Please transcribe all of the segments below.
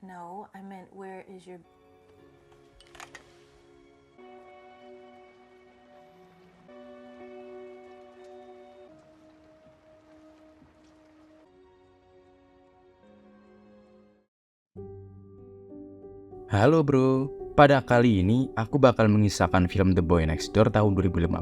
No, I meant where is your... Halo bro, pada kali ini aku bakal mengisahkan film The Boy Next Door tahun 2015.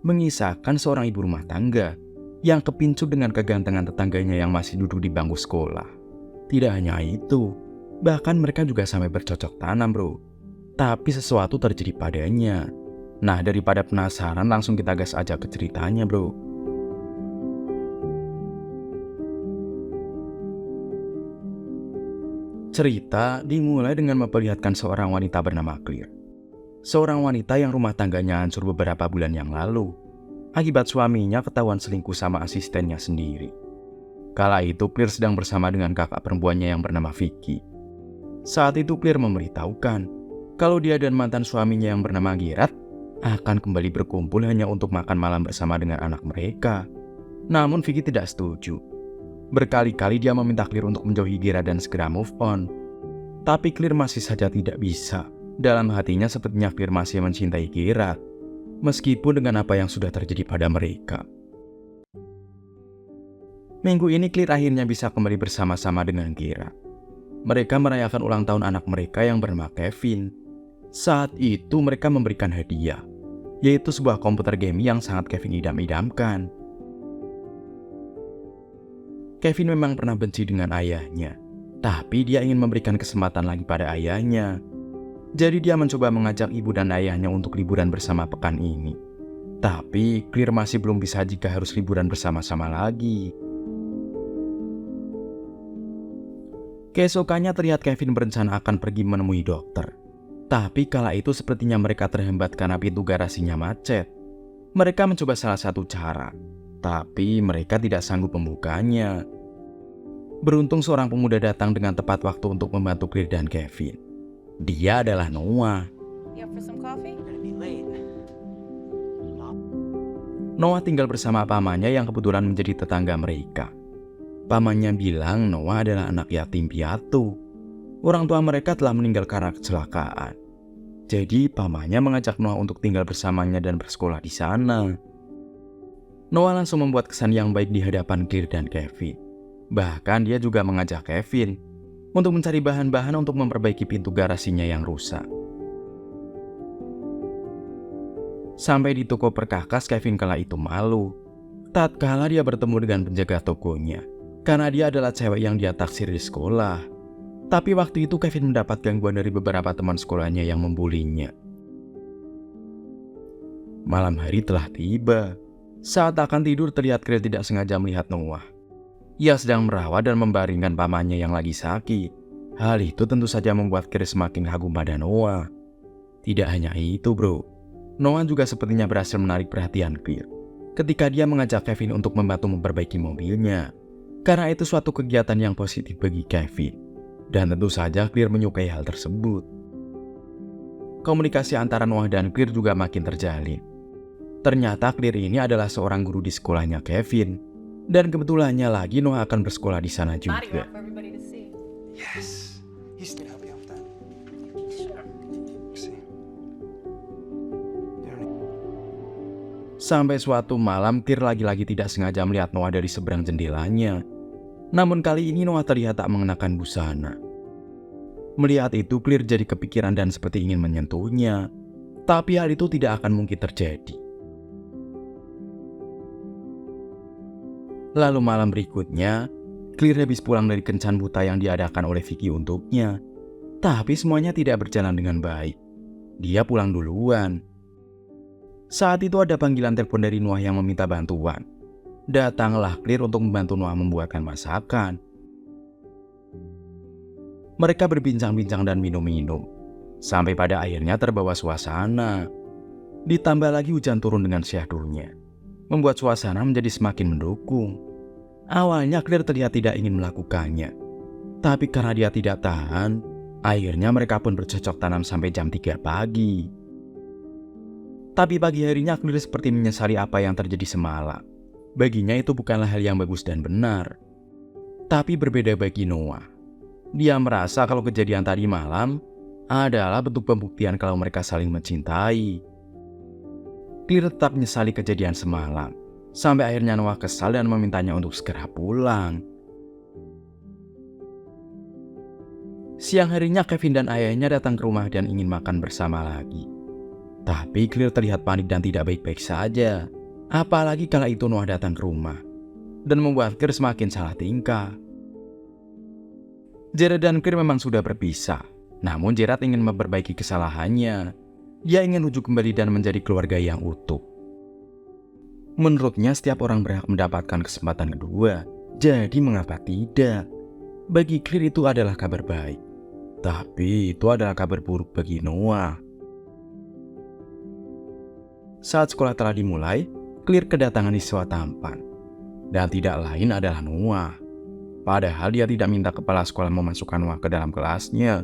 Mengisahkan seorang ibu rumah tangga yang kepincut dengan kegantengan tetangganya yang masih duduk di bangku sekolah. Tidak hanya itu, bahkan mereka juga sampai bercocok tanam bro. Tapi sesuatu terjadi padanya. Nah, daripada penasaran, langsung kita gas aja ke ceritanya bro. Cerita dimulai dengan memperlihatkan seorang wanita bernama Claire. Seorang wanita yang rumah tangganya hancur beberapa bulan yang lalu akibat suaminya ketahuan selingkuh sama asistennya sendiri. Kala itu Claire sedang bersama dengan kakak perempuannya yang bernama Vicky. Saat itu Claire memberitahukan kalau dia dan mantan suaminya yang bernama Gerard akan kembali berkumpul hanya untuk makan malam bersama dengan anak mereka. Namun Vicky tidak setuju. Berkali-kali dia meminta Claire untuk menjauhi Gerard dan segera move on. Tapi Claire masih saja tidak bisa. Dalam hatinya sepertinya Claire masih mencintai Gerard, meskipun dengan apa yang sudah terjadi pada mereka. Minggu ini Claire akhirnya bisa kembali bersama-sama dengan Gerard. Mereka merayakan ulang tahun anak mereka yang bernama Kevin. Saat itu mereka memberikan hadiah, yaitu sebuah komputer game yang sangat Kevin idam-idamkan. Kevin memang pernah benci dengan ayahnya, tapi dia ingin memberikan kesempatan lagi pada ayahnya. Jadi dia mencoba mengajak ibu dan ayahnya untuk liburan bersama pekan ini. Tapi Claire masih belum bisa jika harus liburan bersama-sama lagi. Keesokannya terlihat Kevin berencana akan pergi menemui dokter. Tapi kala itu sepertinya mereka terhambat karena pintu garasinya macet. Mereka mencoba salah satu cara, tapi mereka tidak sanggup membukanya. Beruntung seorang pemuda datang dengan tepat waktu untuk membantu Claire dan Kevin. Dia adalah Noah. Noah tinggal bersama pamannya yang kebetulan menjadi tetangga mereka. Pamannya bilang Noah adalah anak yatim piatu. Orang tua mereka telah meninggal karena kecelakaan. Jadi pamannya mengajak Noah untuk tinggal bersamanya dan bersekolah di sana. Noah langsung membuat kesan yang baik di hadapan Claire dan Kevin. Bahkan dia juga mengajak Kevin untuk mencari bahan-bahan untuk memperbaiki pintu garasinya yang rusak. Sampai di toko perkakas, Kevin kala itu malu. Tatkala dia bertemu dengan penjaga tokonya, karena dia adalah cewek yang dia taksir di sekolah. Tapi waktu itu Kevin mendapat gangguan dari beberapa teman sekolahnya yang membulinya. Malam hari telah tiba. Saat akan tidur terlihat Claire tidak sengaja melihat Noah. Ia sedang merawat dan membaringkan pamannya yang lagi sakit. Hal itu tentu saja membuat Claire semakin kagum pada Noah. Tidak hanya itu bro, Noah juga sepertinya berhasil menarik perhatian Claire ketika dia mengajak Kevin untuk membantu memperbaiki mobilnya. Karena itu suatu kegiatan yang positif bagi Kevin. Dan tentu saja Claire menyukai hal tersebut. Komunikasi antara Noah dan Claire juga makin terjalin. Ternyata Claire ini adalah seorang guru di sekolahnya Kevin. Dan kebetulannya lagi Noah akan bersekolah di sana juga. Yes. He's gonna help you out with that. Sure. See. Sampai suatu malam Claire lagi-lagi tidak sengaja melihat Noah dari seberang jendelanya. Namun kali ini Noah terlihat tak mengenakan busana. Melihat itu Claire jadi kepikiran dan seperti ingin menyentuhnya. Tapi hal itu tidak akan mungkin terjadi. Lalu malam berikutnya, Claire habis pulang dari kencan buta yang diadakan oleh Vicky untuknya. Tapi semuanya tidak berjalan dengan baik. Dia pulang duluan. Saat itu ada panggilan telepon dari Noah yang meminta bantuan. Datanglah Claire untuk membantu Noah membuatkan masakan. Mereka berbincang-bincang dan minum-minum. Sampai pada akhirnya terbawa suasana. Ditambah lagi hujan turun dengan syahdunya, membuat suasana menjadi semakin mendukung. Awalnya Claire terlihat tidak ingin melakukannya. Tapi karena dia tidak tahan, akhirnya mereka pun bercocok tanam sampai jam 3 pagi. Tapi pagi harinya Claire seperti menyesali apa yang terjadi semalam. Baginya itu bukanlah hal yang bagus dan benar. Tapi berbeda bagi Noah. Dia merasa kalau kejadian tadi malam adalah bentuk pembuktian kalau mereka saling mencintai. Clear tetap menyesali kejadian semalam, sampai akhirnya Noah kesal dan memintanya untuk segera pulang. Siang harinya Kevin dan ayahnya datang ke rumah dan ingin makan bersama lagi. Tapi Clear terlihat panik dan tidak baik-baik saja. Apalagi kala itu Noah datang ke rumah dan membuat Clear semakin salah tingkah. Jared dan Clear memang sudah berpisah, namun Jared ingin memperbaiki kesalahannya. Dia ingin rujuk kembali dan menjadi keluarga yang utuh. Menurutnya setiap orang berhak mendapatkan kesempatan kedua, jadi mengapa tidak? Bagi Clear itu adalah kabar baik, tapi itu adalah kabar buruk bagi Noah. Saat sekolah telah dimulai, Clear kedatangan siswa tampan, dan tidak lain adalah Noah. Padahal dia tidak minta kepala sekolah memasukkan Noah ke dalam kelasnya.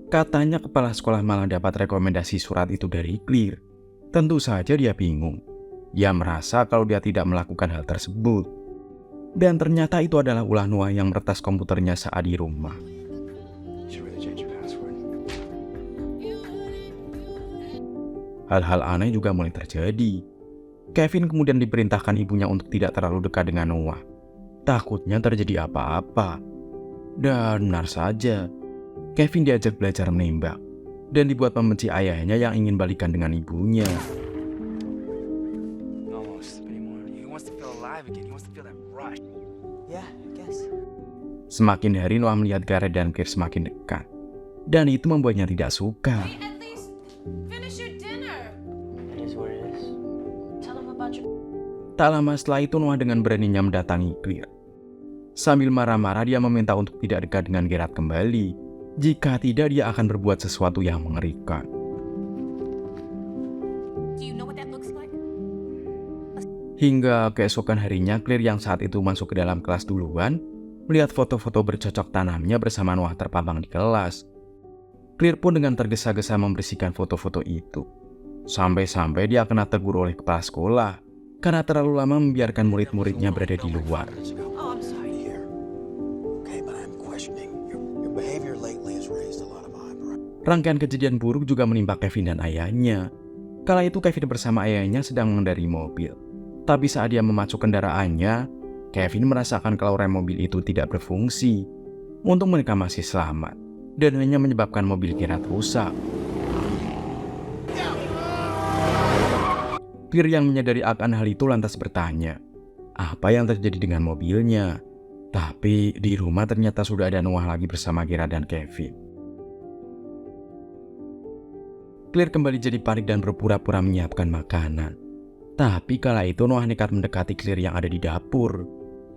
Katanya kepala sekolah malah dapat rekomendasi surat itu dari Clear. Tentu saja dia bingung. Dia merasa kalau dia tidak melakukan hal tersebut. Dan ternyata itu adalah ulah Noah yang meretas komputernya saat di rumah. You should really change your password. Hal-hal aneh juga mulai terjadi. Kevin kemudian diperintahkan ibunya untuk tidak terlalu dekat dengan Noah. Takutnya terjadi apa-apa. Dan benar saja, Kevin diajak belajar menembak dan dibuat membenci ayahnya yang ingin balikan dengan ibunya. Almost, but anymore. He wants to feel alive again. He wants to feel that rush. Yeah, I guess. Semakin hari Noah melihat Gareth dan Clear semakin dekat, dan itu membuatnya tidak suka. Hey, at least finish your dinner. It is what it is. Tell them about your... Tak lama setelah itu Noah dengan beraninya mendatangi Clear. Sambil marah-marah dia meminta untuk tidak dekat dengan Gareth kembali. Jika tidak dia akan berbuat sesuatu yang mengerikan. Do you know what that looks like? Hingga keesokan harinya Clear yang saat itu masuk ke dalam kelas duluan melihat foto-foto bercocok tanamnya bersama Noah terpampang di kelas. Clear pun dengan tergesa-gesa membersihkan foto-foto itu. Sampai-sampai dia kena tegur oleh kepala sekolah karena terlalu lama membiarkan murid-muridnya berada di luar. Oh, I'm sorry. Here. Okay, but I'm questioning your behavior lately has raised a lot of eyebrows. Rangkaian kejadian buruk juga menimpa Kevin dan ayahnya. Kala itu Kevin bersama ayahnya sedang mengendarai mobil. Tapi saat dia memacu kendaraannya, Kevin merasakan kalau rem mobil itu tidak berfungsi. Untung mereka masih selamat dan hanya menyebabkan mobil Gareth rusak. Clear yang menyadari akan hal itu lantas bertanya, apa yang terjadi dengan mobilnya? Tapi di rumah ternyata sudah ada Noah lagi bersama Gareth dan Kevin. Clear kembali jadi panik dan berpura-pura menyiapkan makanan. Tapi kala itu Noah nekat mendekati Clear yang ada di dapur.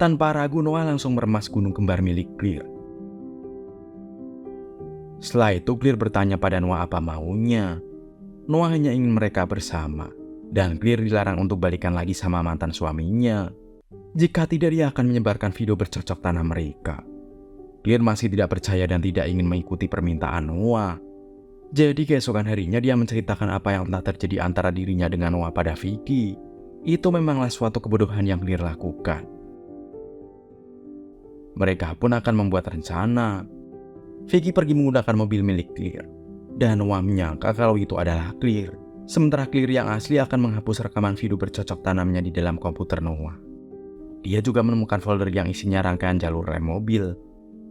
Tanpa ragu Noah langsung meremas gunung kembar milik Clear. Setelah itu Clear bertanya pada Noah apa maunya. Noah hanya ingin mereka bersama. Dan Clear dilarang untuk balikan lagi sama mantan suaminya. Jika tidak dia akan menyebarkan video bercocok tanam mereka. Clear masih tidak percaya dan tidak ingin mengikuti permintaan Noah. Jadi keesokan harinya dia menceritakan apa yang telah terjadi antara dirinya dengan Noah pada Vicky. Itu memanglah suatu kebodohan yang Clear lakukan. Mereka pun akan membuat rencana. Vicky pergi menggunakan mobil milik Clear. Dan Noah menyangka kalau itu adalah Clear. Sementara Clear yang asli akan menghapus rekaman video bercocok tanamnya di dalam komputer Noah. Dia juga menemukan folder yang isinya rangkaian jalur rem mobil.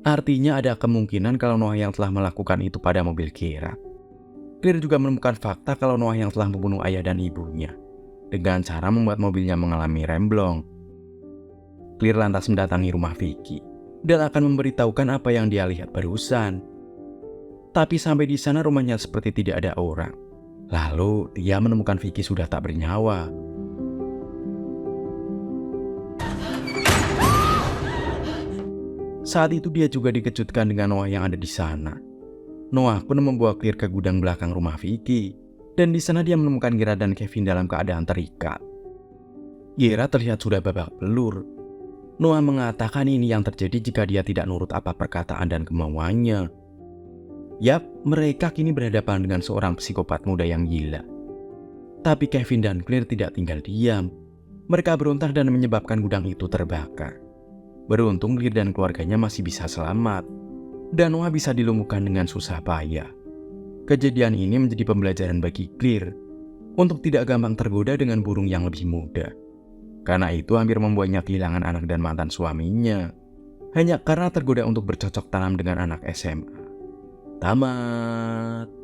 Artinya ada kemungkinan kalau Noah yang telah melakukan itu pada mobil Gareth. Clear juga menemukan fakta kalau Noah yang telah membunuh ayah dan ibunya dengan cara membuat mobilnya mengalami remblong. Clear lantas mendatangi rumah Vicky dan akan memberitahukan apa yang dia lihat barusan. Tapi sampai di sana rumahnya seperti tidak ada orang. Lalu dia menemukan Vicky sudah tak bernyawa. Saat itu dia juga dikejutkan dengan Noah yang ada di sana. Noah pun membawa Clear ke gudang belakang rumah Vicky. Dan di sana dia menemukan Gareth dan Kevin dalam keadaan terikat. Gareth terlihat sudah babak belur. Noah mengatakan ini yang terjadi jika dia tidak nurut apa perkataan dan kemauannya. Yap, mereka kini berhadapan dengan seorang psikopat muda yang gila. Tapi Kevin dan Clear tidak tinggal diam. Mereka berontak dan menyebabkan gudang itu terbakar. Beruntung Clear dan keluarganya masih bisa selamat. dan Wah bisa dilumpuhkan dengan susah payah. Kejadian ini menjadi pembelajaran bagi Clear untuk tidak gampang tergoda dengan burung yang lebih muda. Karena itu hampir membuatnya kehilangan anak dan mantan suaminya, hanya karena tergoda untuk bercocok tanam dengan anak SMA. Tamat.